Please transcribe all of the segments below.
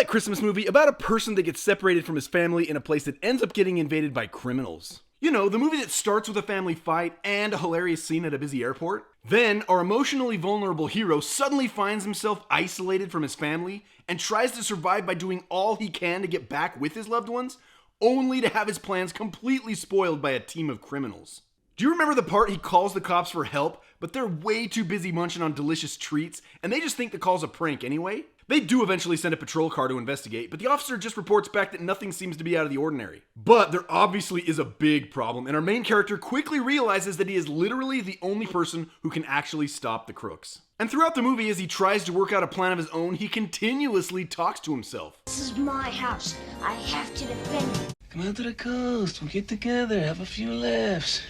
Christmas movie about a person that gets separated from his family in a place that ends up getting invaded by criminals. You know, the movie that starts with a family fight and a hilarious scene at a busy airport. Then, our emotionally vulnerable hero suddenly finds himself isolated from his family and tries to survive by doing all he can to get back with his loved ones, only to have his plans completely spoiled by a team of criminals. Do you remember the part he calls the cops for help, but they're way too busy munching on delicious treats, and they just think the call's a prank anyway? They do eventually send a patrol car to investigate, but the officer just reports back that nothing seems to be out of the ordinary. But there obviously is a big problem, and our main character quickly realizes that he is literally the only person who can actually stop the crooks. And throughout the movie, as he tries to work out a plan of his own, he continuously talks to himself. This is my house. I have to defend it. Come out to the coast, we'll get together, have a few laughs.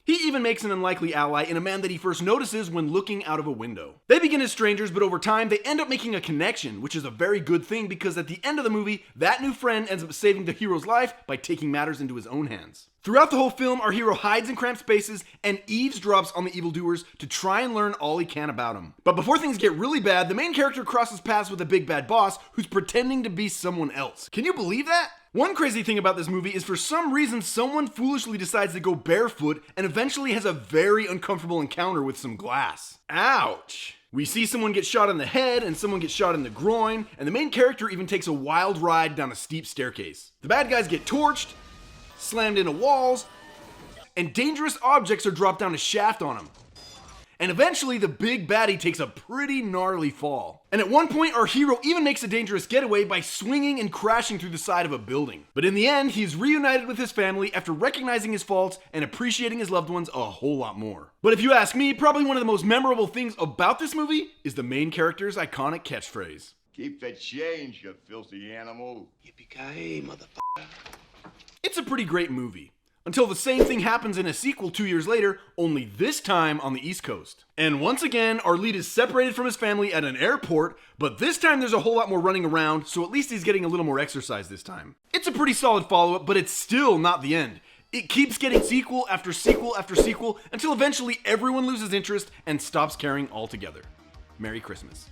He even makes an unlikely ally in a man that he first notices when looking out of a window. They begin as strangers, but over time, they end up making a connection, which is a very good thing because at the end of the movie, that new friend ends up saving the hero's life by taking matters into his own hands. Throughout the whole film, our hero hides in cramped spaces and eavesdrops on the evildoers to try and learn all he can about them. But before things get really bad, the main character crosses paths with a big bad boss who's pretending to be someone else. Can you believe that? One crazy thing about this movie is for some reason someone foolishly decides to go barefoot and eventually has a very uncomfortable encounter with some glass. Ouch! We see someone get shot in the head and someone gets shot in the groin, and the main character even takes a wild ride down a steep staircase. The bad guys get torched, slammed into walls, and dangerous objects are dropped down a shaft on them. And eventually the big baddie takes a pretty gnarly fall. And at one point our hero even makes a dangerous getaway by swinging and crashing through the side of a building. But in the end, he's reunited with his family after recognizing his faults and appreciating his loved ones a whole lot more. But if you ask me, probably one of the most memorable things about this movie is the main character's iconic catchphrase. Keep the change, you filthy animal. Yippee-ki-yay, motherfucker. It's a pretty great movie. Until the same thing happens in a sequel 2 years later, only this time on the East Coast. And once again, our lead is separated from his family at an airport, but this time there's a whole lot more running around, so at least he's getting a little more exercise this time. It's a pretty solid follow-up, but it's still not the end. It keeps getting sequel after sequel after sequel until eventually everyone loses interest and stops caring altogether. Merry Christmas.